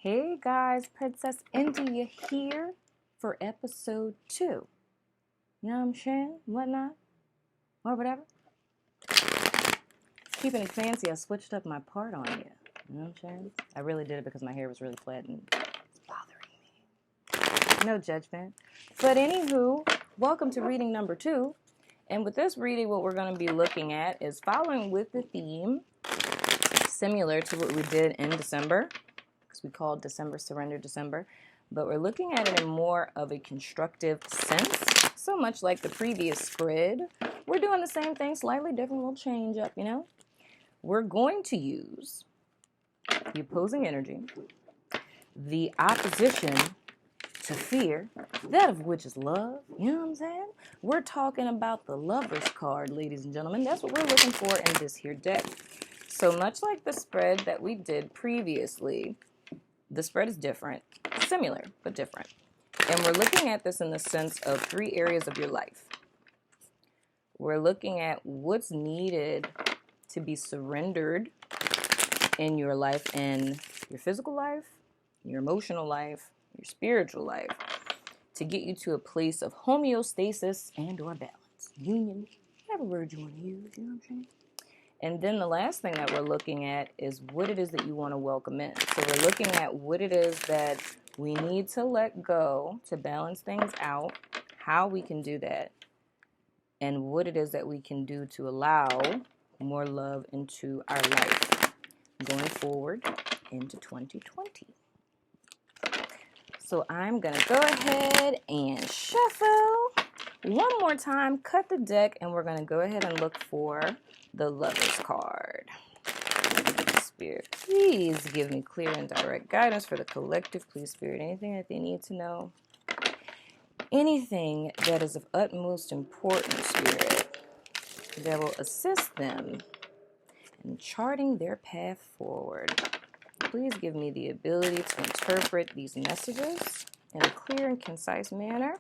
Hey guys, Princess India here for episode 2. You know what I'm saying? Whatnot? Or whatever. Keeping it fancy, I switched up my part on you. You know what I'm saying? I really did it because my hair was really flat and it's bothering me. No judgment. But anywho, welcome to reading number 2. And with this reading, what we're going to be looking at is following with the theme similar to what we did in December. We called December Surrender December, but we're looking at it in more of a constructive sense. So much like the previous spread, we're doing the same thing, slightly different, little change up, you know. We're going to use the opposing energy, the opposition to fear, that of which is love, you know what I'm saying? We're talking about the Lover's card, ladies and gentlemen. That's what we're looking for in this here deck. So much like the spread that we did previously, the spread is different, similar, but different. And we're looking at this in the sense of 3 areas of your life. We're looking at what's needed to be surrendered in your life, in your physical life, your emotional life, your spiritual life, to get you to a place of homeostasis and or balance, union, whatever word you want to use, you know what I'm saying? And then the last thing that we're looking at is what it is that you want to welcome in. So we're looking at what it is that we need to let go to balance things out, how we can do that, and what it is that we can do to allow more love into our life going forward into 2020. So I'm going to go ahead and shuffle one more time, cut the deck, and we're going to go ahead and look for the Lover's card. Spirit, please give me clear and direct guidance for the collective. Please, Spirit, anything that they need to know. Anything that is of utmost importance, Spirit, that will assist them in charting their path forward. Please give me the ability to interpret these messages in a clear and concise manner,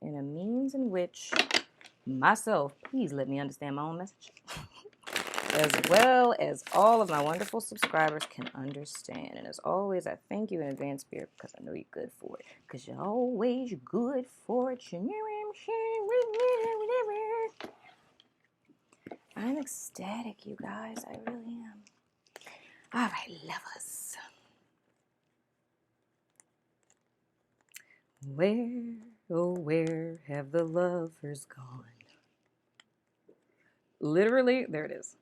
in a means in which myself, please let me understand my own message, as well as all of my wonderful subscribers can understand. And as always, I thank you in advance, Spirit, because I know you're good for it. Because you're always good for it. You know what I'm saying? I'm ecstatic, you guys. I really am. All right, lovers. Where, oh, where have the lovers gone? Literally, there it is.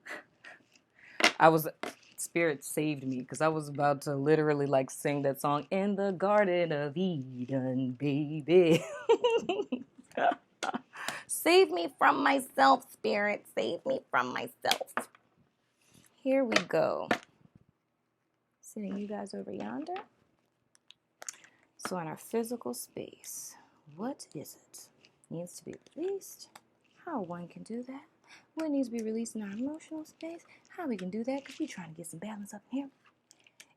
Spirit saved me because I was about to literally like sing that song in the Garden of Eden, baby. Save me from myself, Spirit. Save me from myself. Here we go. Sending you guys over yonder. So in our physical space, what is it? Needs to be released. How one can do that. What needs to be released in our emotional space? How we can do that, because we're trying to get some balance up here.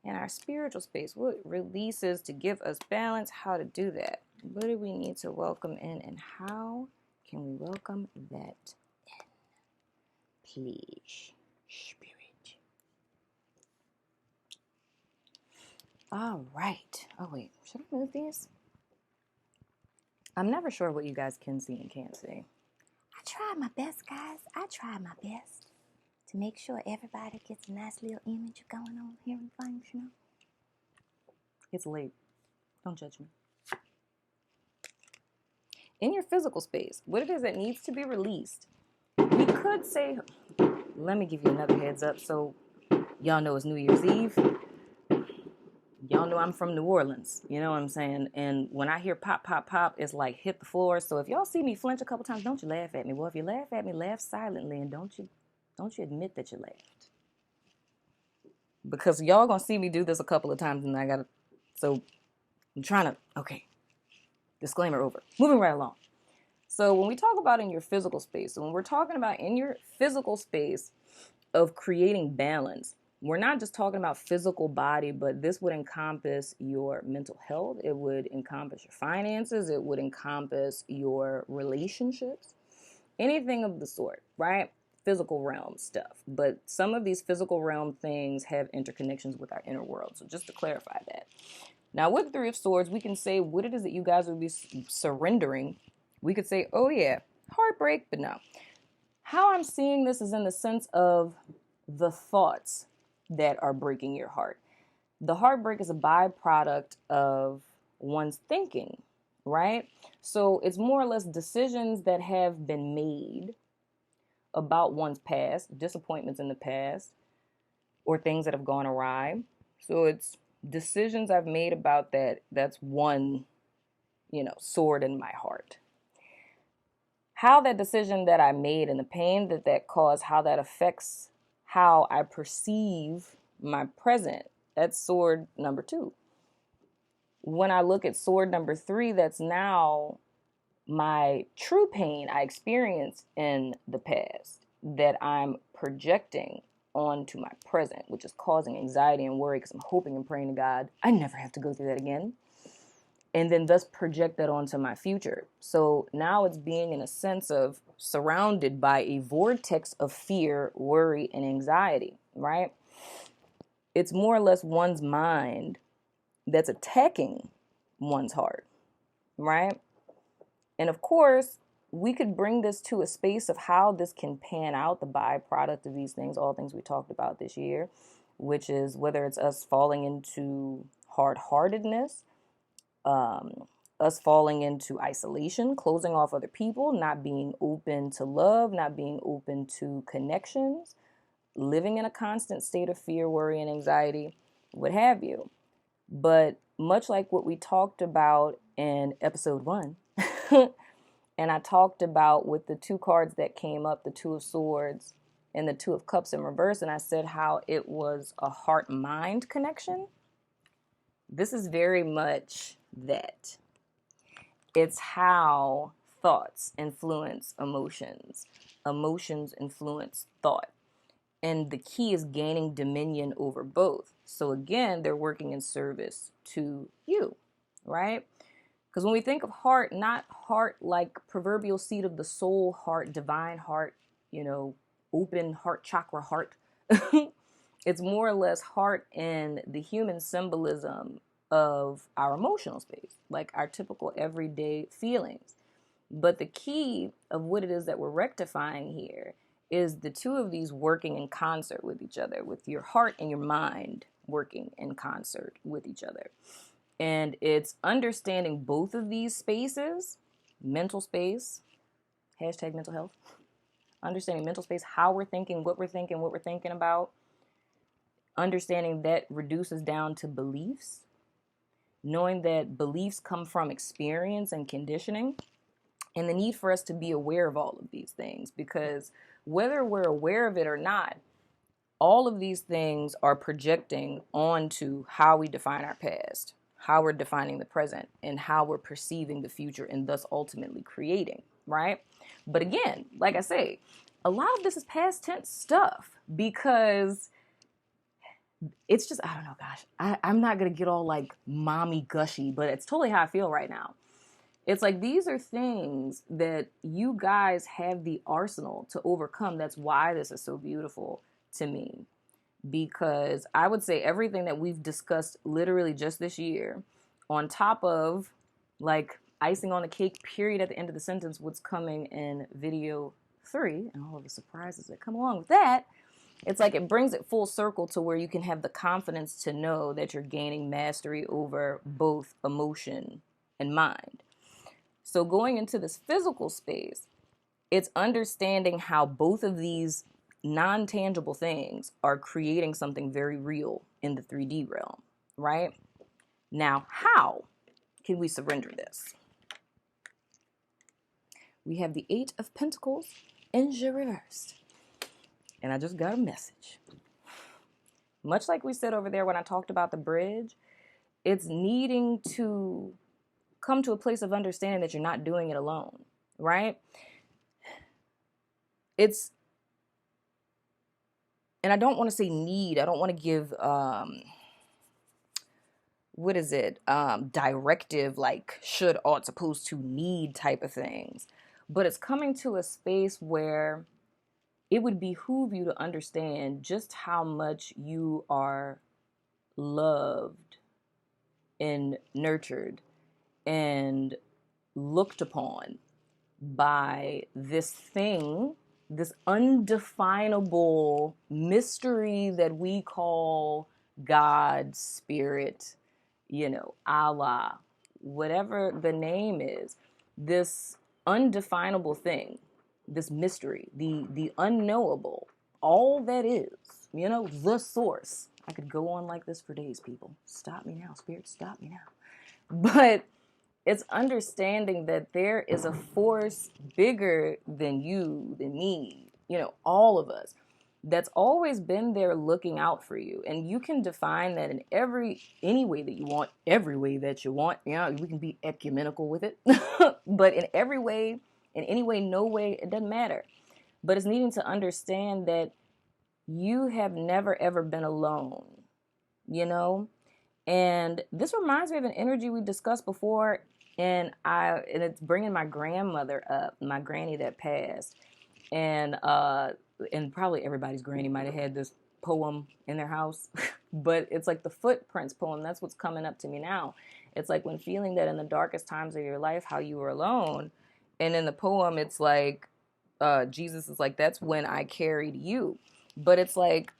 In our spiritual space, what releases to give us balance, how to do that. What do we need to welcome in, and how can we welcome that in? Please, Spirit. All right. Oh, wait. Should I move these? I'm never sure what you guys can see and can't see. I tried my best, guys. I tried my best to make sure everybody gets a nice little image going on here and things, you know. It's late. Don't judge me. In your physical space, what it is that needs to be released, we could say, let me give you another heads up so y'all know it's New Year's Eve. Y'all know I'm from New Orleans, you know what I'm saying? And when I hear pop, pop, pop, it's like hit the floor. So if y'all see me flinch a couple times, don't you laugh at me. Well, if you laugh at me, laugh silently, and don't you admit that you laughed. Because y'all gonna see me do this a couple of times, and so I'm trying to, okay, disclaimer over. Moving right along. So when we talk about in your physical space, so when we're talking about in your physical space of creating balance, we're not just talking about physical body, but this would encompass your mental health. It would encompass your finances. It would encompass your relationships, anything of the sort, right? physical realm stuff, but some of these physical realm things have interconnections with our inner world. So just to clarify that. Now, with the Three of Swords, we can say what it is that you guys would be surrendering. We could say, oh yeah, heartbreak, but no. How I'm seeing this is in the sense of the thoughts that are breaking your heart. The heartbreak is a byproduct of one's thinking, right? So it's more or less decisions that have been made about one's past, disappointments in the past, or things that have gone awry. So it's decisions I've made about that. That's one, sword in my heart. How that decision that I made and the pain that caused, how that affects how I perceive my present, that's sword number 2. When I look at sword number 3, that's now my true pain I experienced in the past that I'm projecting onto my present, which is causing anxiety and worry because I'm hoping and praying to God I never have to go through that again. And then thus project that onto my future. So now it's being in a sense of surrounded by a vortex of fear, worry, and anxiety, right? It's more or less one's mind that's attacking one's heart, right? And of course, we could bring this to a space of how this can pan out, the byproduct of these things, all things we talked about this year, which is whether it's us falling into hard-heartedness, us falling into isolation, closing off other people, not being open to love, not being open to connections, living in a constant state of fear, worry, and anxiety, what have you. But much like what we talked about in episode 1, and I talked about with the 2 cards that came up, the 2 of Swords and the 2 of Cups in reverse, and I said how it was a heart-mind connection. This is very much that. It's how thoughts influence emotions. Emotions influence thought. And the key is gaining dominion over both. So again, they're working in service to you, right? Because when we think of heart, not heart like proverbial seat of the soul, heart, divine heart, open heart chakra heart. It's more or less heart in the human symbolism of our emotional space, like our typical everyday feelings. But the key of what it is that we're rectifying here is the 2 of these working in concert with each other, with your heart and your mind working in concert with each other. And it's understanding both of these spaces, mental space, hashtag mental health, understanding mental space, how we're thinking, what we're thinking about, understanding that reduces down to beliefs, knowing that beliefs come from experience and conditioning, and the need for us to be aware of all of these things, because whether we're aware of it or not, all of these things are projecting onto how we define our past, how we're defining the present, and how we're perceiving the future, and thus ultimately creating, right? But again, like I say, a lot of this is past tense stuff because it's just, I don't know, gosh, I'm not going to get all like mommy gushy, but it's totally how I feel right now. It's like these are things that you guys have the arsenal to overcome. That's why this is so beautiful to me. Because I would say everything that we've discussed literally just this year, on top of like icing on the cake, period, at the end of the sentence, what's coming in video 3, and all of the surprises that come along with that, it's like it brings it full circle to where you can have the confidence to know that you're gaining mastery over both emotion and mind. So going into this physical space, it's understanding how both of these non-tangible things are creating something very real in the 3D realm, right? Now, how can we surrender this? We have the 8 of Pentacles in reversed. And I just got a message. Much like we said over there when I talked about the bridge, it's needing to come to a place of understanding that you're not doing it alone, right? It's, and I don't want to say need, I don't want to give, directive, like should, ought, supposed to, need type of things. But it's coming to a space where it would behoove you to understand just how much you are loved and nurtured and looked upon by this thing, this undefinable mystery that we call God, Spirit, Allah, whatever the name is, this undefinable thing, this mystery, the unknowable, all that is, the source. I could go on like this for days, people. Stop me now, Spirit, stop me now. But it's understanding that there is a force bigger than you, than me, all of us, that's always been there looking out for you. And you can define that in any way that you want, every way that you want. We can be ecumenical with it. But in every way, in any way, no way, it doesn't matter. But it's needing to understand that you have never, ever been alone, And this reminds me of an energy we discussed before, and it's bringing my grandmother up, my granny that passed, and probably everybody's granny might have had this poem in their house, but it's like the Footprints poem. That's what's coming up to me now. It's like when feeling that in the darkest times of your life, how you were alone, and in the poem, it's like Jesus is like, that's when I carried you, but it's like,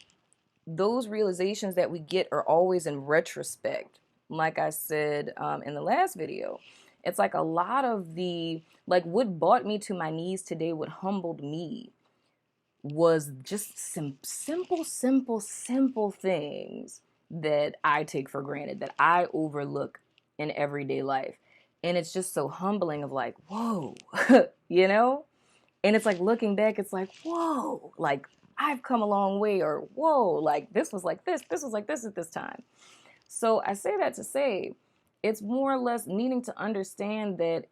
those realizations that we get are always in retrospect. Like I said in the last video, it's like a lot of what brought me to my knees today, what humbled me, was just simple things that I take for granted, that I overlook in everyday life. And it's just so humbling of like, whoa, And it's like looking back, it's like, whoa, like, I've come a long way, or whoa, like this was like this was like this at this time. So I say that to say, it's more or less needing to understand that,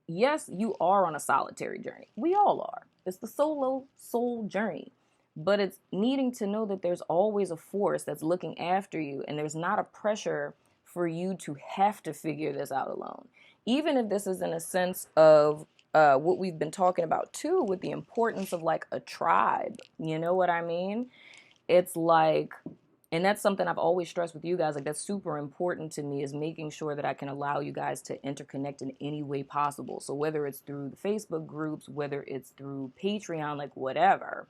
yes, you are on a solitary journey. We all are. It's the solo soul journey. But it's needing to know that there's always a force that's looking after you, and there's not a pressure for you to have to figure this out alone. Even if this is in a sense of what we've been talking about too, with the importance of like a tribe, you know what I mean? It's like, and that's something I've always stressed with you guys, like that's super important to me, is making sure that I can allow you guys to interconnect in any way possible. So whether it's through the Facebook groups, whether it's through Patreon, like whatever,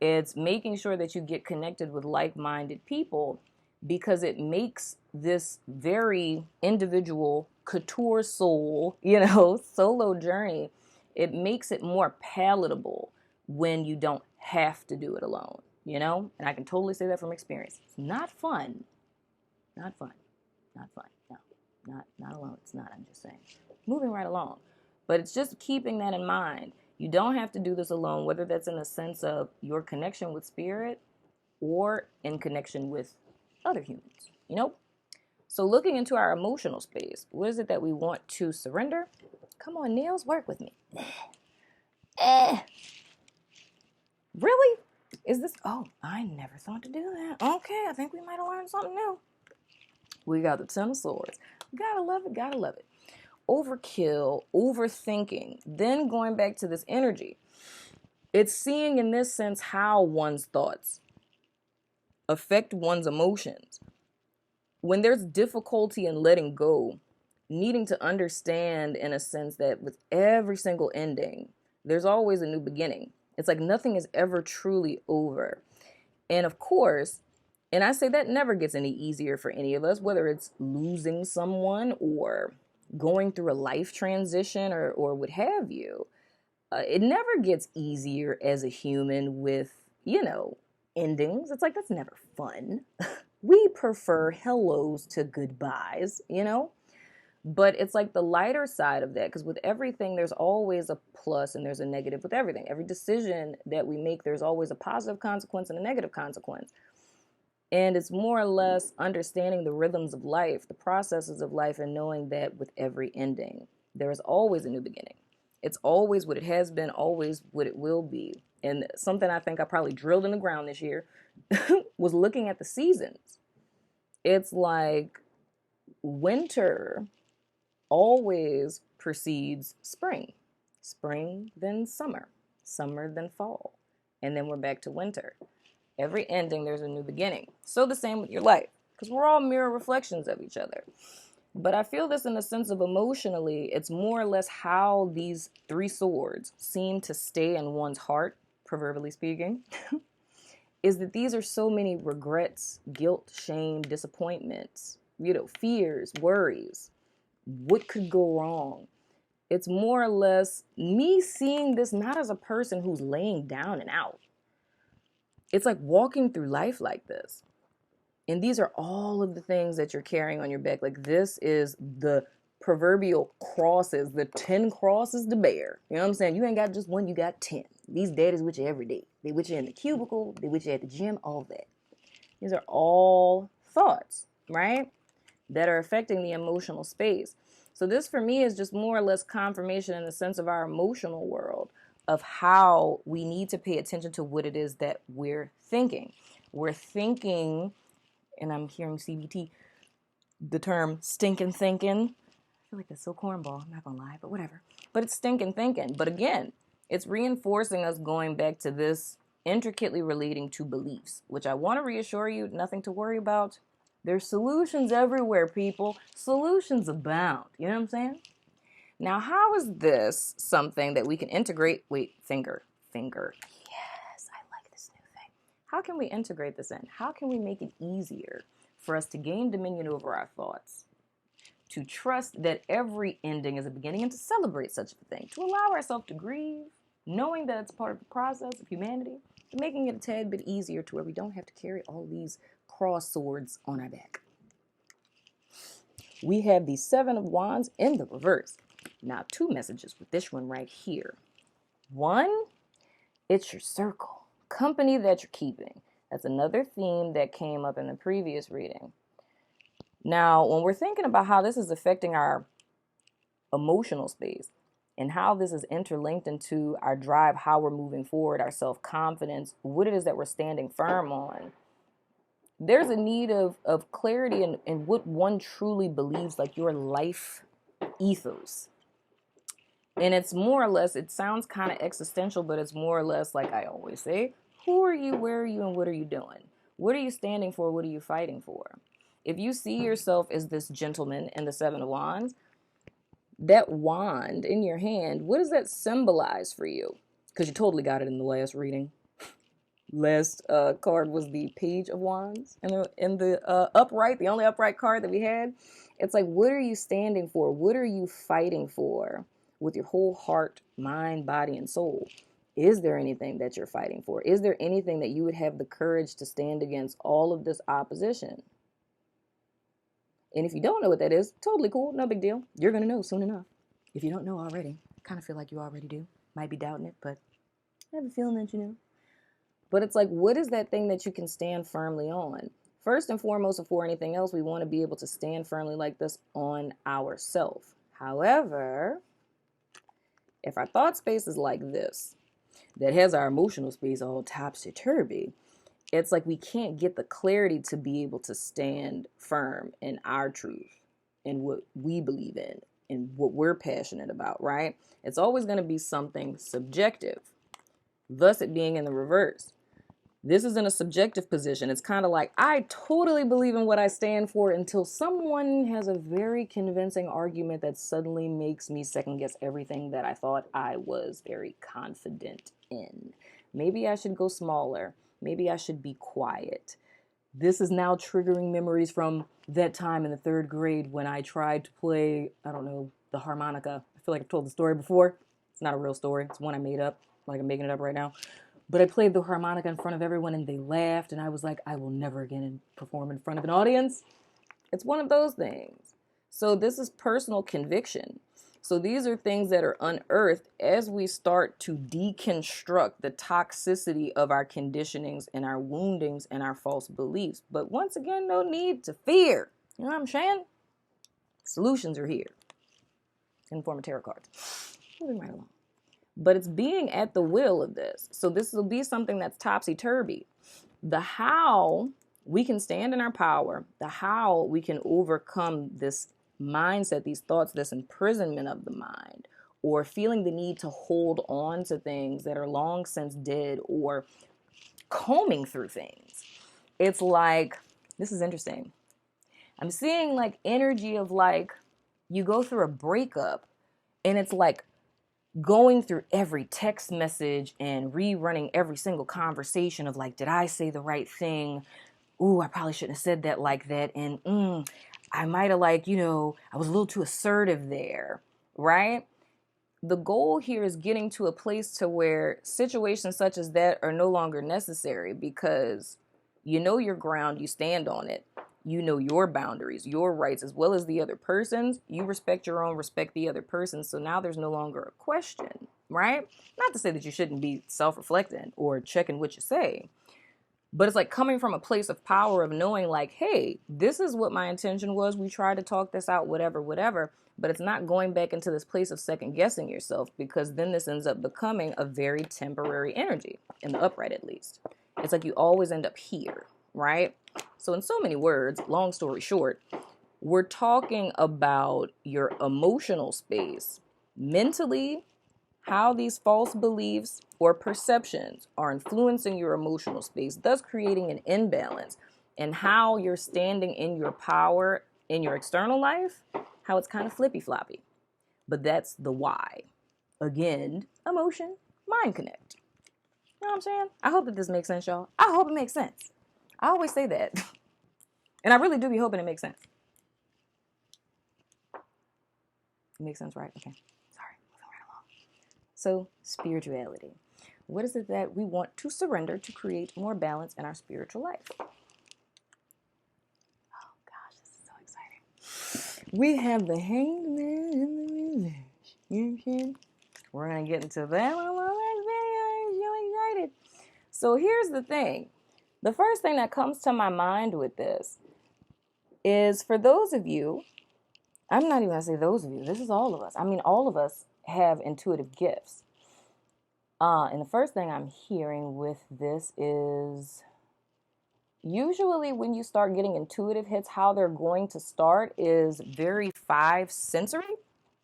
it's making sure that you get connected with like-minded people, because it makes this very individual couture soul, solo journey, it makes it more palatable when you don't have to do it alone, And I can totally say that from experience. It's not fun. Not fun. Not fun. No, not alone. It's not, I'm just saying. Moving right along. But it's just keeping that in mind. You don't have to do this alone, whether that's in the sense of your connection with spirit or in connection with other humans, So looking into our emotional space, what is it that we want to surrender? Come on, Neils, work with me. Really? Is this? Oh, I never thought to do that. Okay, I think we might have learned something new. We got the Ten of Swords. Gotta love it, gotta love it. Overkill, overthinking, then going back to this energy. It's seeing in this sense how one's thoughts affect one's emotions. When there's difficulty in letting go, needing to understand in a sense that with every single ending, there's always a new beginning. It's like nothing is ever truly over. And of course, and I say that never gets any easier for any of us, whether it's losing someone or going through a life transition or what have you. It never gets easier as a human with, endings. It's like, that's never fun. We prefer hellos to goodbyes, But it's like the lighter side of that, because with everything, there's always a plus and there's a negative with everything. Every decision that we make, there's always a positive consequence and a negative consequence. And it's more or less understanding the rhythms of life, the processes of life, and knowing that with every ending, there is always a new beginning. It's always what it has been, always what it will be. And something I think I probably drilled in the ground this year was looking at the seasons. It's like winter always precedes spring. Spring, then summer. Summer, then fall. and then we're back to winter. Every ending, there's a new beginning. So the same with your life, because we're all mirror reflections of each other. But I feel this in the sense of emotionally, it's more or less how these three swords seem to stay in one's heart, proverbially speaking, is that these are so many regrets, guilt, shame, disappointments, fears, worries. What could go wrong? It's more or less me seeing this not as a person who's laying down and out. It's like walking through life like this. And these are all of the things that you're carrying on your back. Like this is the proverbial crosses, the 10 crosses to bear. You know what I'm saying? You ain't got just one, you got 10. These daddies with you every day. They with you in the cubicle, they with you at the gym, all that. These are all thoughts, right? That are affecting the emotional space. So this for me is just more or less confirmation in the sense of our emotional world of how we need to pay attention to what it is that we're thinking. We're thinking, and I'm hearing CBT, the term stinking thinking. I feel like that's so cornball, I'm not gonna lie, but whatever. But it's stinking thinking. But again, it's reinforcing us going back to this intricately relating to beliefs, which I want to reassure you, nothing to worry about. There's solutions everywhere, people. Solutions abound. You know what I'm saying? Now, how is this something that we can integrate? Wait, finger. Yes, I like this new thing. How can we integrate this in? How can we make it easier for us to gain dominion over our thoughts? To trust that every ending is a beginning and to celebrate such a thing. To allow ourselves to grieve, knowing that it's part of the process of humanity, and making it a tad bit easier to where we don't have to carry all these cross swords on our back. We have the 7 of Wands in the reverse. Now, 2 messages with this one right here. 1, it's your circle, company that you're keeping. That's another theme that came up in the previous reading. Now, when we're thinking about how this is affecting our emotional space and how this is interlinked into our drive, how we're moving forward, our self-confidence, what it is that we're standing firm on, there's a need of clarity in what one truly believes, like your life ethos. And it's more or less, it sounds kind of existential, but it's more or less like I always say, who are you, where are you, and what are you doing? What are you standing for? What are you fighting for? If you see yourself as this gentleman in the 7 of Wands, that wand in your hand, what does that symbolize for you? Because you totally got it in the last reading. Last card was the Page of Wands. And in the upright, the only upright card that we had, it's like, what are you standing for? What are you fighting for with your whole heart, mind, body, and soul? Is there anything that you're fighting for? Is there anything that you would have the courage to stand against all of this opposition? And if you don't know what that is, totally cool, no big deal. You're going to know soon enough. If you don't know already, kind of feel like you already do. Might be doubting it, but I have a feeling that you know. But it's like, what is that thing that you can stand firmly on? First and foremost, before anything else, we want to be able to stand firmly like this on ourselves. However, if our thought space is like this, that has our emotional space all topsy-turvy, it's like we can't get the clarity to be able to stand firm in our truth and what we believe in and what we're passionate about, right? It's always going to be something subjective, thus it being in the reverse. This is in a subjective position. It's kind of like, I totally believe in what I stand for until someone has a very convincing argument that suddenly makes me second guess everything that I thought I was very confident in. Maybe I should go smaller. Maybe I should be quiet. This is now triggering memories from that time in the 3rd grade when I tried to play, I don't know, the harmonica. I feel like I've told the story before. It's not a real story. It's one I made up, like I'm making it up right now. But I played the harmonica in front of everyone and they laughed and I was like, I will never again perform in front of an audience. It's one of those things. So this is personal conviction. So these are things that are unearthed as we start to deconstruct the toxicity of our conditionings and our woundings and our false beliefs. But once again, no need to fear. You know what I'm saying? Solutions are here in the form of tarot cards. Moving right along. But it's being at the will of this. So this will be something that's topsy-turvy. The how we can stand in our power, the how we can overcome this mindset, these thoughts, this imprisonment of the mind, or feeling the need to hold on to things that are long since dead, or combing through things. It's like, this is interesting. I'm seeing like energy of like, you go through a breakup and it's like going through every text message and rerunning every single conversation of like, did I say the right thing? Ooh, I probably shouldn't have said that like that. And I might have like, I was a little too assertive there, right? The goal here is getting to a place to where situations such as that are no longer necessary, because you know your ground, you stand on it. You know your boundaries, your rights, as well as the other person's. You respect your own, respect the other person. So now there's no longer a question, right? Not to say that you shouldn't be self-reflecting or checking what you say, but it's like coming from a place of power of knowing like, hey, this is what my intention was. We tried to talk this out, whatever, whatever. But it's not going back into this place of second guessing yourself, because then this ends up becoming a very temporary energy, in the upright at least. It's like you always end up here, right? So in so many words, long story short, we're talking about your emotional space, mentally, how these false beliefs or perceptions are influencing your emotional space, thus creating an imbalance, and how you're standing in your power in your external life, how it's kind of flippy floppy. But that's the why. Again, emotion, mind connect. You know what I'm saying? I hope that this makes sense, y'all. I hope it makes sense. I always say that. And I really do be hoping it makes sense. It makes sense, right? Okay. Sorry. Moving right along. So, spirituality. What is it that we want to surrender to create more balance in our spiritual life? Oh, gosh, this is so exciting. We have the Hanged Man in the Village. You know what I'm saying? We're going to get into that one. I'm so excited. So, here's the thing. The first thing that comes to my mind with this is, for those of you, I'm not even going to say those of you, this is all of us. I mean, all of us have intuitive gifts. And the first thing I'm hearing with this is, usually when you start getting intuitive hits, how they're going to start is very 5 sensory.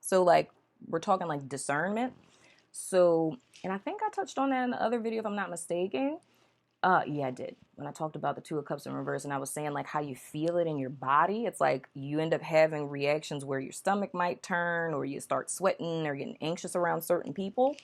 So like, we're talking like discernment. So, and I think I touched on that in the other video, if I'm not mistaken. Yeah, I did. When I talked about the 2 of Cups in reverse, and I was saying like how you feel it in your body. It's like you end up having reactions where your stomach might turn, or you start sweating or getting anxious around certain people.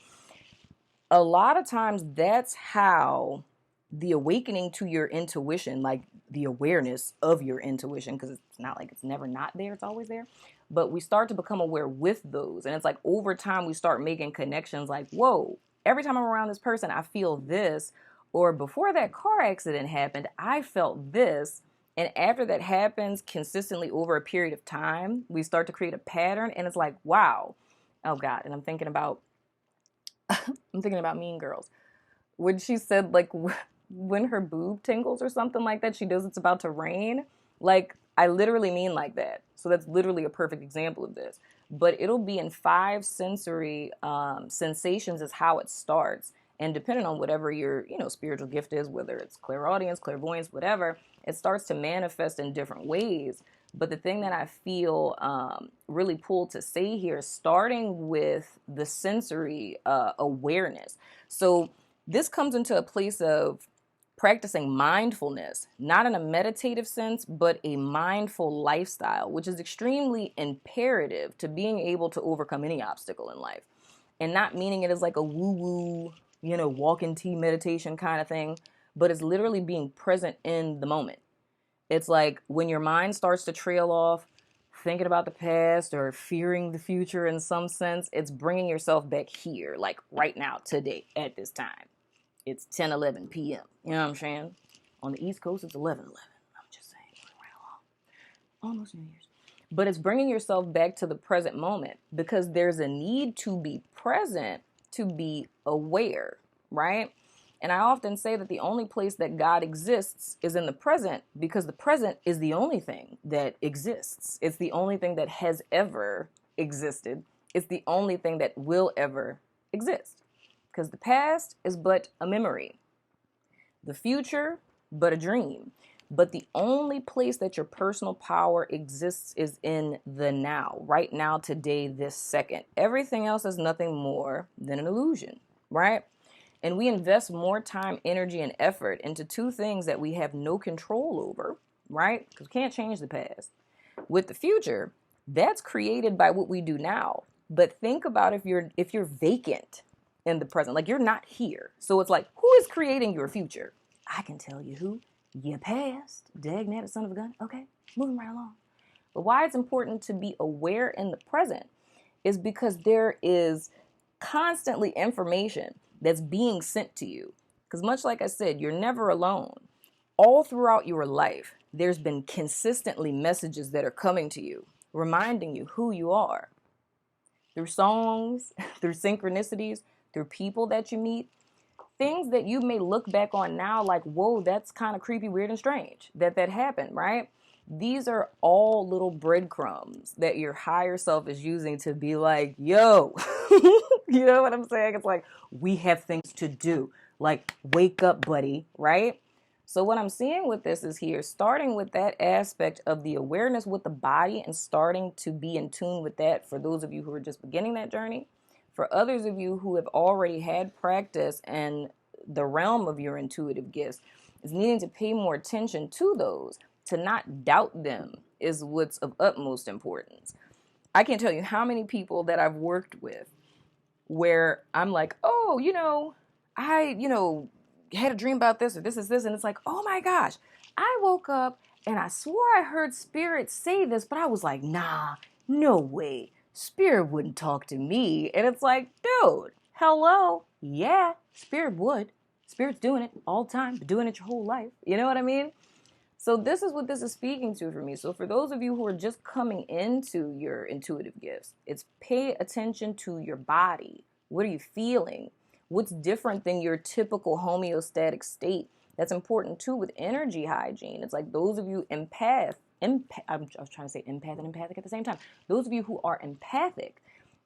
A lot of times that's how the awakening to your intuition, like the awareness of your intuition, because it's not like it's never not there, it's always there. But we start to become aware with those. And it's like over time we start making connections like, whoa, every time I'm around this person, I feel this. Or before that car accident happened, I felt this. And after that happens consistently over a period of time, we start to create a pattern. And it's like, wow. Oh, God. And I'm thinking about Mean Girls. When she said, like, when her boob tingles or something like that, she knows it's about to rain. Like, I literally mean like that. So that's literally a perfect example of this. But it'll be in 5 sensory sensations is how it starts. And depending on whatever your, spiritual gift is, whether it's clairaudience, clairvoyance, whatever, it starts to manifest in different ways. But the thing that I feel really pulled to say here, starting with the sensory awareness. So this comes into a place of practicing mindfulness, not in a meditative sense, but a mindful lifestyle, which is extremely imperative to being able to overcome any obstacle in life. And not meaning it as like a woo-woo, walk-in tea meditation kind of thing, but it's literally being present in the moment. It's like when your mind starts to trail off, thinking about the past or fearing the future in some sense, it's bringing yourself back here, like right now, today, at this time. It's 10:11 p.m. You know what I'm saying? On the East Coast, it's 11:11. I'm just saying, right along. Almost New Year's. But it's bringing yourself back to the present moment, because there's a need to be present to be aware, right? And I often say that the only place that God exists is in the present, because the present is the only thing that exists. It's the only thing that has ever existed. It's the only thing that will ever exist. Because the past is but a memory. The future, but a dream. But the only place that your personal power exists is in the now, right now, today, this second. Everything else is nothing more than an illusion, right? And we invest more time, energy, and effort into two things that we have no control over, right? Because we can't change the past. With the future, that's created by what we do now. But think about if you're vacant in the present, like you're not here. So it's like, who is creating your future? I can tell you who. Your past. Dagnabbit, son of a gun. Okay, moving right along. But why it's important to be aware in the present is because there is constantly information that's being sent to you. Because much like I said, you're never alone. All throughout your life, there's been consistently messages that are coming to you, reminding you who you are. Through songs, through synchronicities, through people that you meet, things that you may look back on now like, whoa, that's kind of creepy, weird, and strange that happened, right? These are all little breadcrumbs that your higher self is using to be like, yo, you know what I'm saying? It's like, we have things to do. Like, wake up, buddy, right? So what I'm seeing with this is here, starting with that aspect of the awareness with the body and starting to be in tune with that for those of you who are just beginning that journey. For others of you who have already had practice in the realm of your intuitive gifts, is needing to pay more attention to those. To not doubt them is what's of utmost importance. I can't tell you how many people that I've worked with where I'm like, oh, I had a dream about this or this is this. And it's like, oh my gosh, I woke up and I swore I heard spirit say this, but I was like, nah, no way. Spirit wouldn't talk to me. And it's like, dude, hello. Yeah, spirit would. Spirit's doing it all the time, doing it your whole life. You know what I mean? So this is what this is speaking to for me. So for those of you who are just coming into your intuitive gifts, it's pay attention to your body. What are you feeling? What's different than your typical homeostatic state? That's important too with energy hygiene. It's like those of you I was trying to say empath and empathic at the same time. Those of you who are empathic,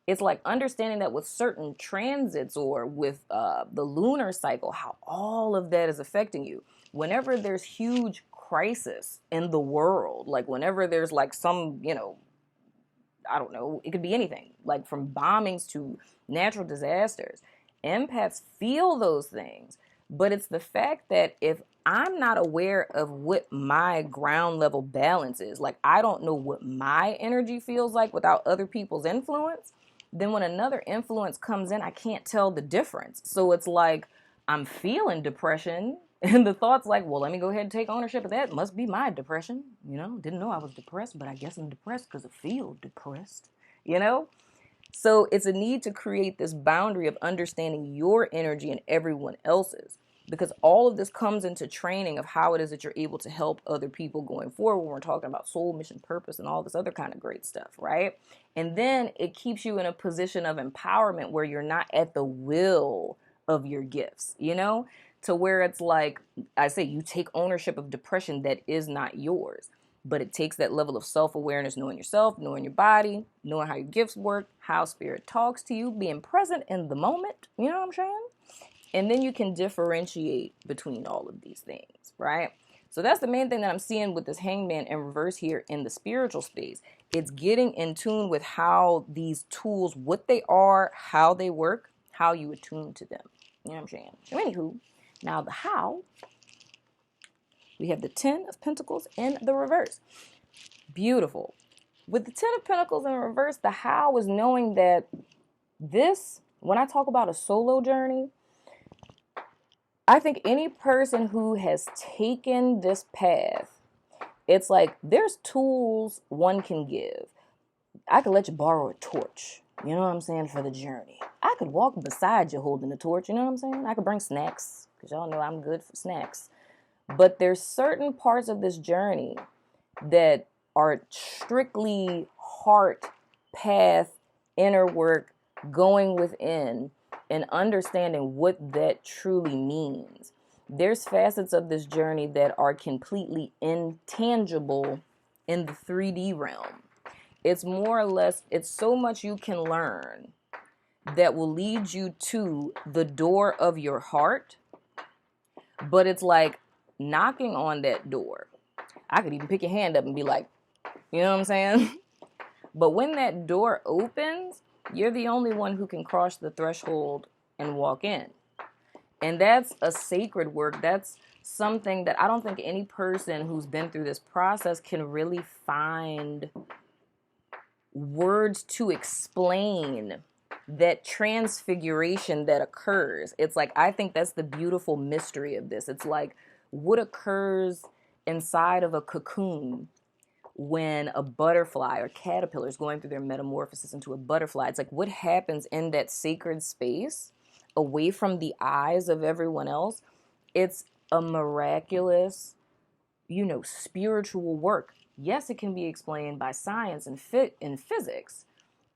it's like understanding that with certain transits or with the lunar cycle, how all of that is affecting you. Whenever there's huge crisis in the world, like whenever there's like some, I don't know, it could be anything, like from bombings to natural disasters. Empaths feel those things, but it's the fact that if I'm not aware of what my ground level balance is, like I don't know what my energy feels like without other people's influence, then when another influence comes in, I can't tell the difference. So it's like I'm feeling depression, and the thought's like, well, let me go ahead and take ownership of that. It must be my depression. Didn't know I was depressed, but I guess I'm depressed because I feel depressed, So it's a need to create this boundary of understanding your energy and everyone else's, because all of this comes into training of how it is that you're able to help other people going forward when we're talking about soul, mission, purpose, and all this other kind of great stuff, right? And then it keeps you in a position of empowerment where you're not at the will of your gifts, to where it's like, I say, you take ownership of depression that is not yours. But it takes that level of self-awareness, knowing yourself, knowing your body, knowing how your gifts work, how spirit talks to you, being present in the moment, you know what I'm saying? And then you can differentiate between all of these things, right? So that's the main thing that I'm seeing with this hangman in reverse here in the spiritual space. It's getting in tune with how these tools, what they are, how they work, how you attune to them. You know what I'm saying? So anywho, now the how. We have the 10 of Pentacles in the reverse. Beautiful. With the 10 of Pentacles in reverse, the how is knowing that this, when I talk about a solo journey, I think any person who has taken this path, it's like there's tools one can give. I could let you borrow a torch, you know what I'm saying, for the journey. I could walk beside you holding the torch, you know what I'm saying? I could bring snacks, because y'all know I'm good for snacks. But there's certain parts of this journey that are strictly heart, path, inner work, going within, and understanding what that truly means. There's facets of this journey that are completely intangible in the 3D realm. It's more or less, it's so much you can learn that will lead you to the door of your heart, but it's like knocking on that door. I could even pick your hand up and be like, you know what I'm saying? But when that door opens, you're the only one who can cross the threshold and walk in. And that's a sacred work. That's something that I don't think any person who's been through this process can really find words to explain that transfiguration that occurs. It's like, I think that's the beautiful mystery of this. It's like what occurs inside of a cocoon when a butterfly or caterpillar is going through their metamorphosis into a butterfly. It's like what happens in that sacred space away from the eyes of everyone else. It's a miraculous, spiritual work. Yes, it can be explained by science and physics,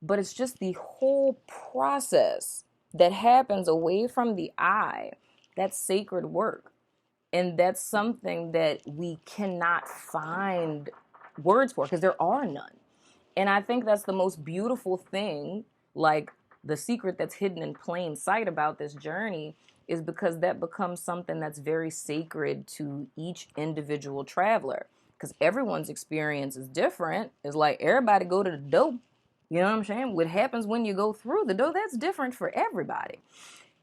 but it's just the whole process that happens away from the eye. That's sacred work. And that's something that we cannot find words for because there are none. And I think that's the most beautiful thing, like the secret that's hidden in plain sight about this journey, is because that becomes something that's very sacred to each individual traveler. Because everyone's experience is different. It's like everybody go to the door. You know what I'm saying? What happens when you go through the door, that's different for everybody.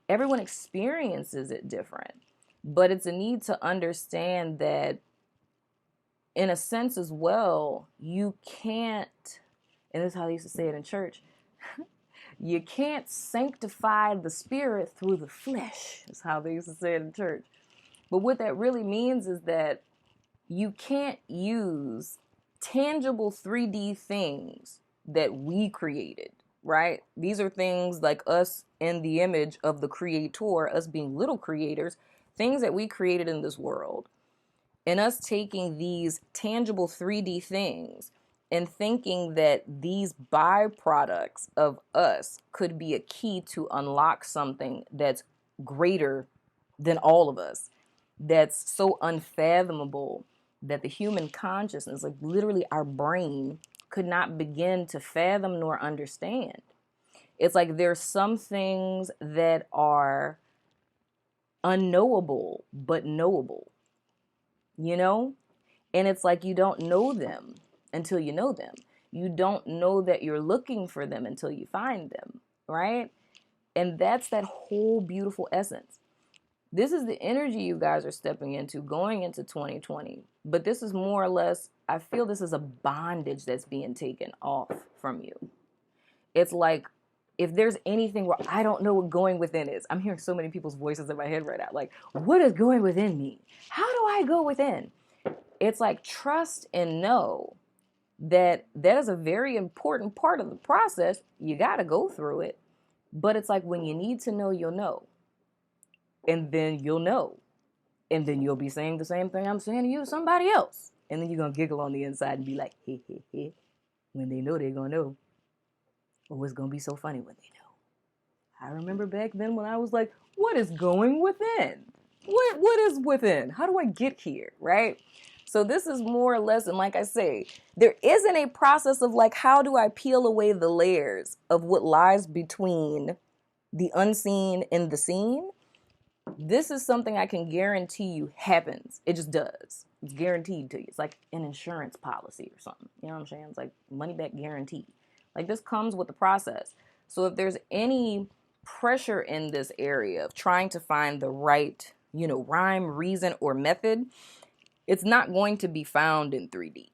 Everyone experiences it different. But it's a need to understand that, in a sense as well, you can't, and this is how they used to say it in church, you can't sanctify the spirit through the flesh, is how they used to say it in church. But what that really means is that you can't use tangible 3D things that we created, right? These are things like us in the image of the creator, us being little creators, things that we created in this world. And us taking these tangible 3D things and thinking that these byproducts of us could be a key to unlock something that's greater than all of us, that's so unfathomable that the human consciousness, like literally our brain, could not begin to fathom nor understand. It's like there's some things that are unknowable but knowable, And it's like you don't know them until you know them. You don't know that you're looking for them until you find them, right? And that's that whole beautiful essence. This is the energy you guys are stepping into going into 2020. But this is more or less, I feel this is a bondage that's being taken off from you. It's like, if there's anything where I don't know what going within is, I'm hearing so many people's voices in my head right now. Like, what is going within me? How do I go within? It's like trust and know that that is a very important part of the process. You got to go through it. But it's like when you need to know, you'll know. And then you'll know. And then you'll be saying the same thing I'm saying to you to somebody else. And then you're going to giggle on the inside and be like, hey, hey, hey. When they know, they're going to know. Oh, it's going to be so funny when they know. I remember back then when I was like, what is going within? What is within? How do I get here, right? So this is more or less, and like I say, there isn't a process of like, how do I peel away the layers of what lies between the unseen and the seen? This is something I can guarantee you happens. It just does. It's guaranteed to you. It's like an insurance policy or something. You know what I'm saying? It's like money back guarantee. Like this comes with the process. So if there's any pressure in this area of trying to find the right, rhyme, reason, or method, it's not going to be found in 3D,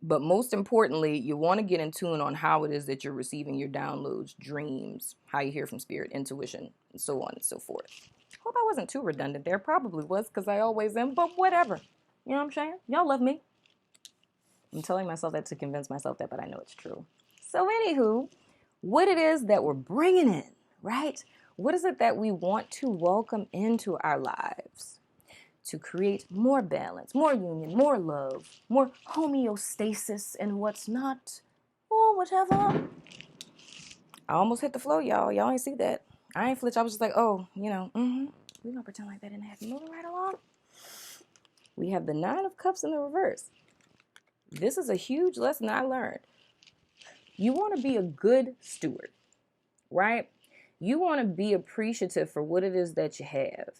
But most importantly, you want to get in tune on how it is that you're receiving your downloads, dreams, how you hear from spirit, intuition, and so on and so forth. Hope I wasn't too redundant there. Probably was, because I always am, but whatever. You know what I'm saying? Y'all love me. I'm telling myself that to convince myself that, but I know it's true. So anywho, what it is that we're bringing in, right? What is it that we want to welcome into our lives to create more balance, more union, more love, more homeostasis and what's not, or whatever. I almost hit the flow, y'all. Y'all ain't see that. I ain't flitch. I was just like, oh, we're going to pretend like that didn't happen. Moving right along. We have the 9 of Cups in the reverse. This is a huge lesson I learned. You want to be a good steward, right? You want to be appreciative for what it is that you have.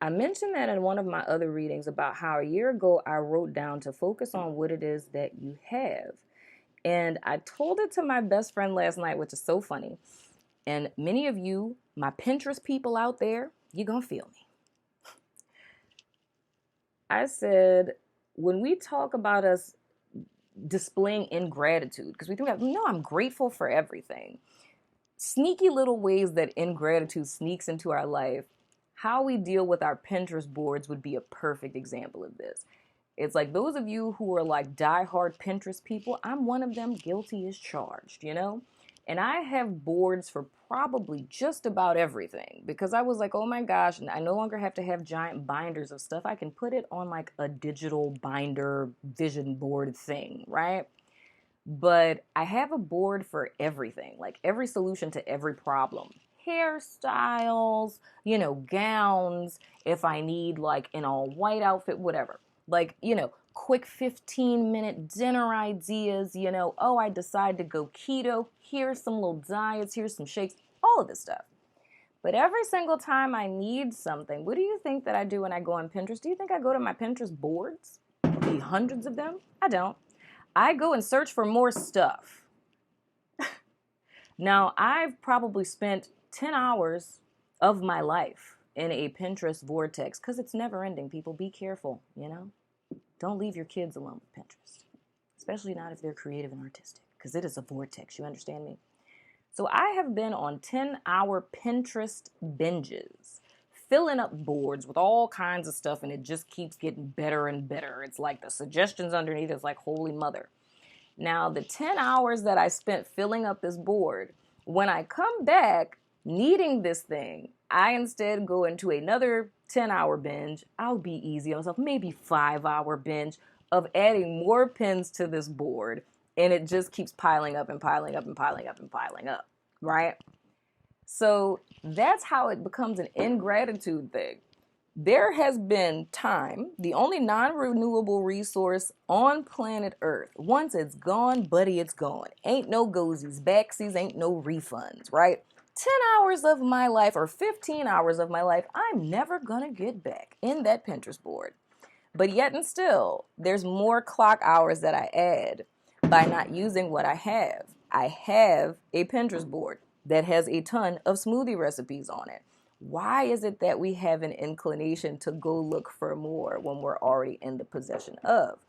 I mentioned that in one of my other readings about how a year ago I wrote down to focus on what it is that you have. And I told it to my best friend last night, which is so funny. And many of you, my Pinterest people out there, you're going to feel me. I said, when we talk about us displaying ingratitude, because we think, I'm grateful for everything. Sneaky little ways that ingratitude sneaks into our life, how we deal with our Pinterest boards would be a perfect example of this. It's like those of you who are like diehard Pinterest people, I'm one of them, guilty as charged, you know? And I have boards for probably just about everything because I was like, oh my gosh, I no longer have to have giant binders of stuff. I can put it on like a digital binder vision board thing, right? But I have a board for everything, like every solution to every problem. Hairstyles, gowns, if I need like an all white outfit, whatever. Like, quick 15-minute dinner ideas, oh, I decide to go keto. Here's some little diets, here's some shakes, all of this stuff. But every single time I need something, what do you think that I do when I go on Pinterest? Do you think I go to my Pinterest boards? The hundreds of them? I don't. I go and search for more stuff. Now, I've probably spent 10 hours of my life in a Pinterest vortex because it's never ending. People, be careful, Don't leave your kids alone with Pinterest, especially not if they're creative and artistic, because it is a vortex. You understand me? So I have been on 10-hour Pinterest binges, filling up boards with all kinds of stuff, and it just keeps getting better and better. It's like the suggestions underneath is like, holy mother. Now, the 10 hours that I spent filling up this board, when I come back needing this thing, I instead go into another 10-hour binge. I'll be easy on myself, maybe 5-hour binge of adding more pins to this board. And it just keeps piling up and piling up and piling up and piling up, right? So that's how it becomes an ingratitude thing. There has been time, the only non-renewable resource on planet Earth. Once it's gone, buddy, it's gone. Ain't no gozies, backsies, ain't no refunds, right? 10 hours of my life or 15 hours of my life, I'm never gonna get back in that Pinterest board. But yet and still, there's more clock hours that I add by not using what I have. I have a Pinterest board that has a ton of smoothie recipes on it. Why is it that we have an inclination to go look for more when we're already in the possession of?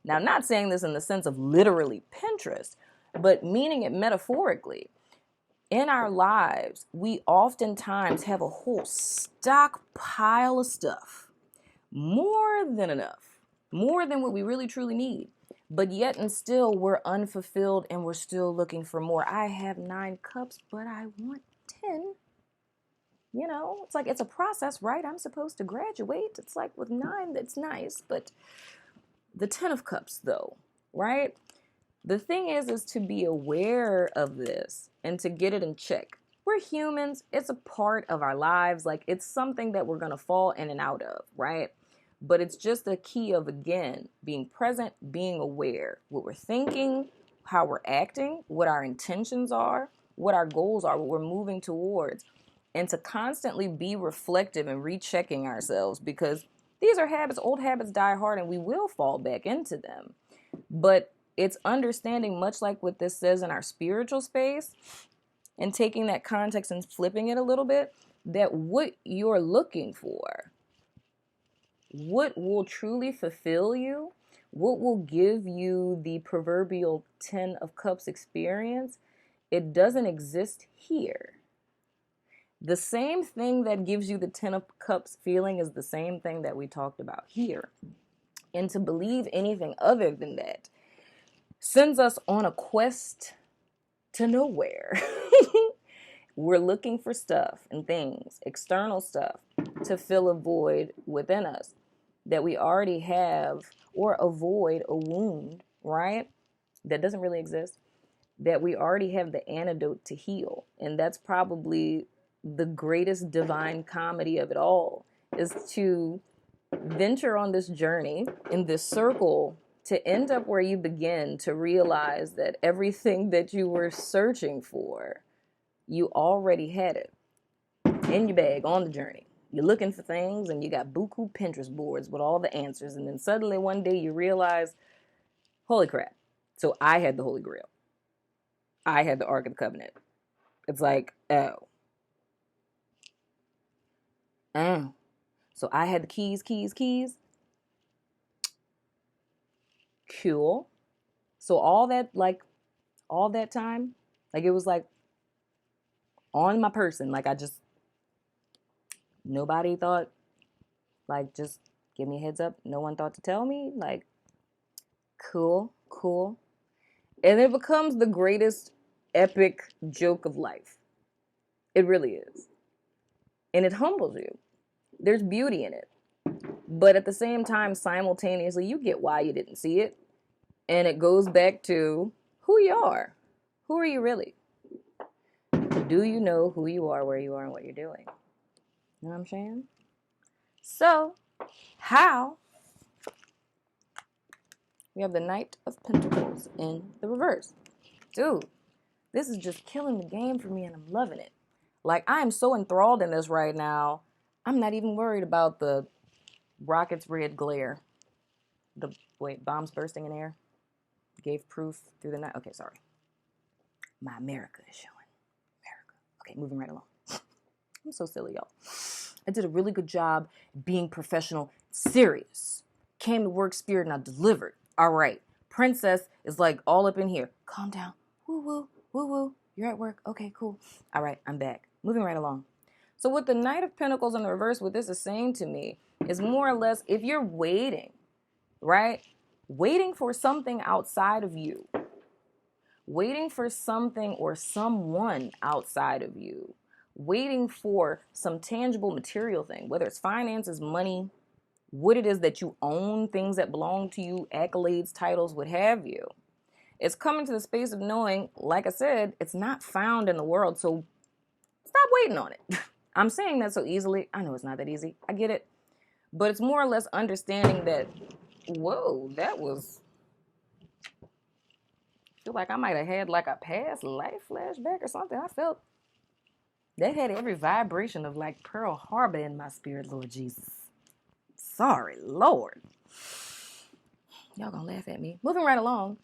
Now, I'm not saying this in the sense of literally Pinterest, but meaning it metaphorically. In our lives, we oftentimes have a whole stockpile of stuff. More than enough. More than what we really truly need. But yet and still, we're unfulfilled and we're still looking for more. I have 9 cups, but I want 10. It's like it's a process, right? I'm supposed to graduate. It's like with 9, that's nice. But the 10 of cups, though, right? The thing is to be aware of this and to get it in check. We're humans. It's a part of our lives. Like, it's something that we're going to fall in and out of, right? But it's just a key of, again, being present, being aware. What we're thinking, how we're acting, what our intentions are, what our goals are, what we're moving towards. And to constantly be reflective and rechecking ourselves, because these are habits, old habits die hard, and we will fall back into them. But it's understanding, much like what this says in our spiritual space, and taking that context and flipping it a little bit, that what you're looking for, what will truly fulfill you, what will give you the proverbial 10 of cups experience, it doesn't exist here. The same thing that gives you the 10 of cups feeling is the same thing that we talked about here. And to believe anything other than that sends us on a quest to nowhere. We're looking for stuff and things, external stuff, to fill a void within us that we already have, or avoid a wound, right? That doesn't really exist, that we already have the antidote to heal. And that's probably the greatest divine comedy of it all, is to venture on this journey in this circle to end up where you begin to realize that everything that you were searching for, you already had it in your bag on the journey. You're looking for things and you got buku Pinterest boards with all the answers. And then suddenly one day you realize, holy crap. So I had the Holy Grail. I had the Ark of the Covenant. It's like, oh. So I had the keys. Cool. So all that time, like it was like on my person. Like nobody thought, like, just give me a heads up. No one thought to tell me, like, cool. And it becomes the greatest epic joke of life. It really is. And it humbles you. There's beauty in it. But at the same time, simultaneously, you get why you didn't see it. And it goes back to who you are. Who are you really? Do you know who you are, where you are, and what you're doing? You know what I'm saying? So, how? We have the Knight of Pentacles in the reverse. Dude, this is just killing the game for me, and I'm loving it. Like, I am so enthralled in this right now. I'm not even worried about the rocket's red glare. Bombs bursting in air. Gave proof through the night. Okay, sorry. My America is showing. America. Okay, moving right along. I'm so silly, y'all. I did a really good job being professional, serious. Came to work, spirit, and I delivered. All right. Princess is like all up in here. Calm down. Woo, woo. You're at work. Okay, cool. All right, I'm back. Moving right along. So with the Knight of Pentacles in the reverse, what this is saying to me is more or less, if you're waiting, right? Waiting for something outside of you. Waiting for something or someone outside of you. Waiting for some tangible material thing, whether it's finances, money, what it is that you own, things that belong to you, accolades, titles, what have you. It's coming to the space of knowing, like I said, it's not found in the world, so stop waiting on it. I'm saying that so easily. I know it's not that easy. I get it. But it's more or less understanding that, whoa, that was... I feel like I might have had like a past life flashback or something. I felt that had every vibration of like Pearl Harbor in my spirit, Lord Jesus. Sorry, Lord. Y'all gonna laugh at me. Moving right along.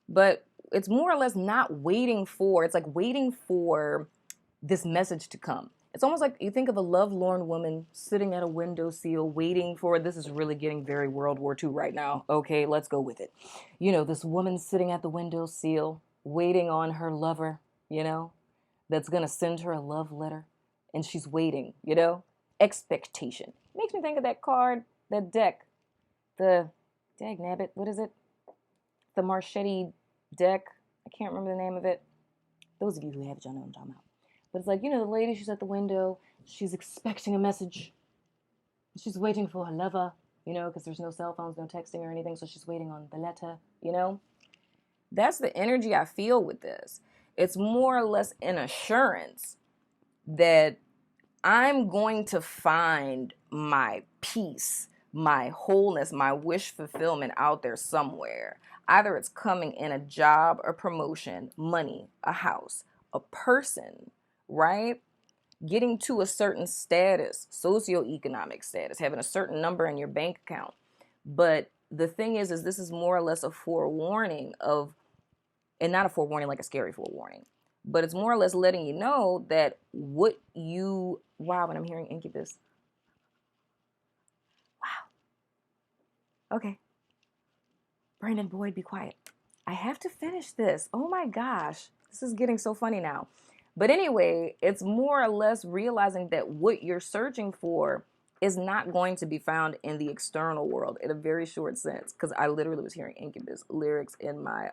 But it's more or less not waiting for, it's like waiting for this message to come. It's almost like you think of a lovelorn woman sitting at a windowsill waiting for, this is really getting very World War II right now. Okay, let's go with it. You know, this woman sitting at the windowsill waiting on her lover, you know, that's going to send her a love letter. And she's waiting, you know, expectation. Makes me think of that card, that deck, the, dagnabbit, what is it? The Marchetti deck. I can't remember the name of it. Those of you who have it, y'all know what I'm talking about. But it's like, you know, the lady, she's at the window. She's expecting a message. She's waiting for her lover, you know, because there's no cell phones, no texting or anything. So she's waiting on the letter, you know. That's the energy I feel with this. It's more or less an assurance that I'm going to find my peace, my wholeness, my wish fulfillment out there somewhere. Either it's coming in a job, a promotion, money, a house, a person, right? Getting to a certain status, socioeconomic status, having a certain number in your bank account. But the thing is this is more or less a forewarning of, and not a forewarning like a scary forewarning, but it's more or less letting you know that what you, wow, when I'm hearing Incubus. Wow. Okay. Brandon Boyd, be quiet. I have to finish this. Oh my gosh. This is getting so funny now. But anyway, it's more or less realizing that what you're searching for is not going to be found in the external world in a very short sense. Because I literally was hearing Incubus lyrics in my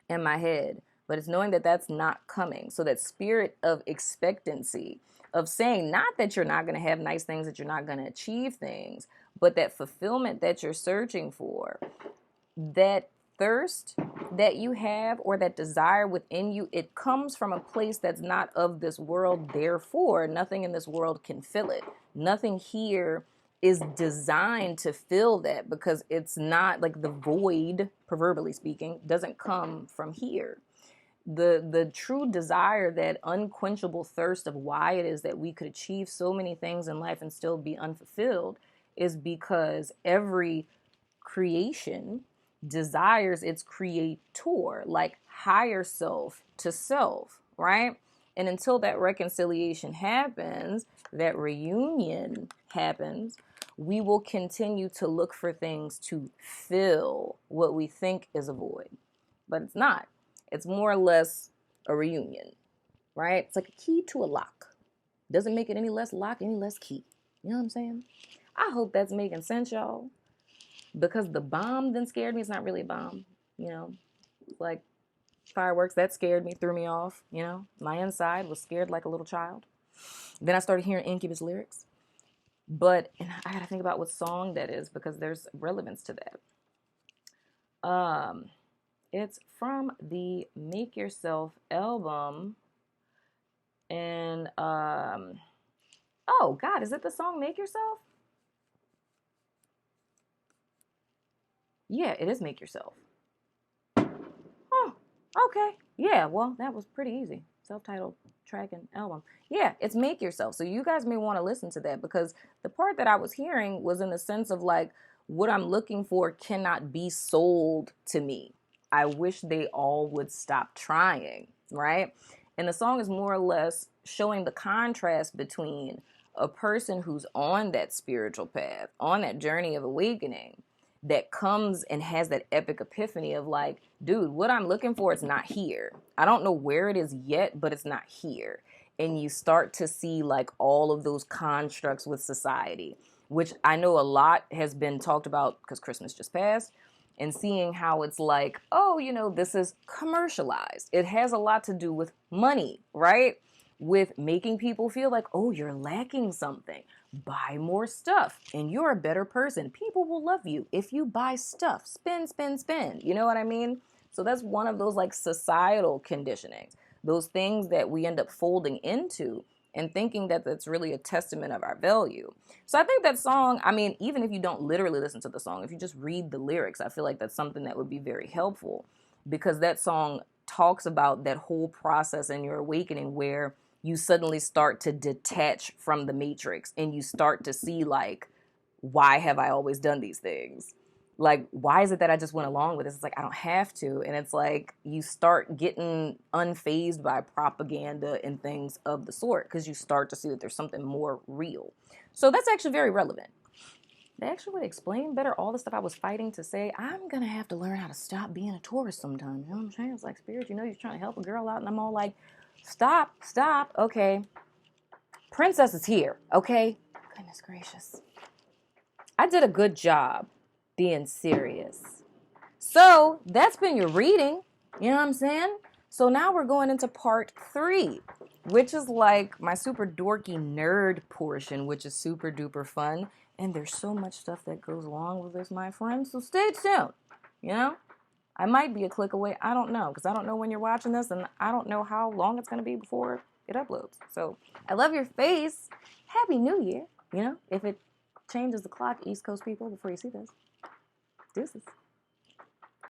head. But it's knowing that that's not coming. So that spirit of expectancy, of saying not that you're not going to have nice things, that you're not going to achieve things, but that fulfillment that you're searching for, that thirst that you have or that desire within you, it comes from a place that's not of this world. Therefore, nothing in this world can fill it. Nothing here is designed to fill that, because it's not like the void, proverbially speaking, doesn't come from here. The true desire, that unquenchable thirst of why it is that we could achieve so many things in life and still be unfulfilled, is because every creation desires its creator, like higher self to self, right? And until that reconciliation happens, that reunion happens, we will continue to look for things to fill what we think is a void. But it's not. It's more or less a reunion, right? It's like a key to a lock. Doesn't make it any less lock, any less key. You know what I'm saying? I hope that's making sense, y'all. Because the bomb then scared me. It's not really a bomb, you know. Like fireworks, that scared me, threw me off, you know. My inside was scared like a little child. Then I started hearing Incubus lyrics. But and I gotta think about what song that is, because there's relevance to that. It's from the Make Yourself album. And oh God, is it the song Make Yourself? Yeah, it is Make Yourself. Oh, okay. Yeah, well, that was pretty easy. Self-titled track and album. Yeah, it's Make Yourself. So you guys may want to listen to that, because the part that I was hearing was in the sense of like, what I'm looking for cannot be sold to me. I wish they all would stop trying, right? And the song is more or less showing the contrast between a person who's on that spiritual path, on that journey of awakening, that comes and has that epic epiphany of like, dude, what I'm looking for is not here. I don't know where it is yet, but it's not here. And you start to see like all of those constructs with society, which I know a lot has been talked about because Christmas just passed, and seeing how it's like, oh, you know, this is commercialized. It has a lot to do with money, right? With making people feel like, oh, you're lacking something. Buy more stuff and you're a better person. People will love you if you buy stuff. Spend, spend, spend. You know what I mean? So that's one of those like societal conditionings, those things that we end up folding into and thinking that that's really a testament of our value. So I think that song, I mean, even if you don't literally listen to the song, if you just read the lyrics, I feel like that's something that would be very helpful, because that song talks about that whole process in your awakening where you suddenly start to detach from the matrix and you start to see like, why have I always done these things? Like, why is it that I just went along with this? It's like, I don't have to. And it's like, you start getting unfazed by propaganda and things of the sort, because you start to see that there's something more real. So that's actually very relevant. They actually would explain better all the stuff I was fighting to say. I'm going to have to learn how to stop being a tourist sometime. You know what I'm saying? It's like, Spirit, you know, you're trying to help a girl out. And I'm all like, stop. Okay. Princess is here. Okay. Goodness gracious. I did a good job being serious. So that's been your reading. You know what I'm saying? So now we're going into part 3, which is like my super dorky nerd portion, which is super duper fun. And there's so much stuff that goes along with this, my friends. So stay tuned. You know? I might be a click away. I don't know, because I don't know when you're watching this, and I don't know how long it's going to be before it uploads. So I love your face. Happy New Year. You know, if it changes the clock, East Coast people, before you see this. Deuces.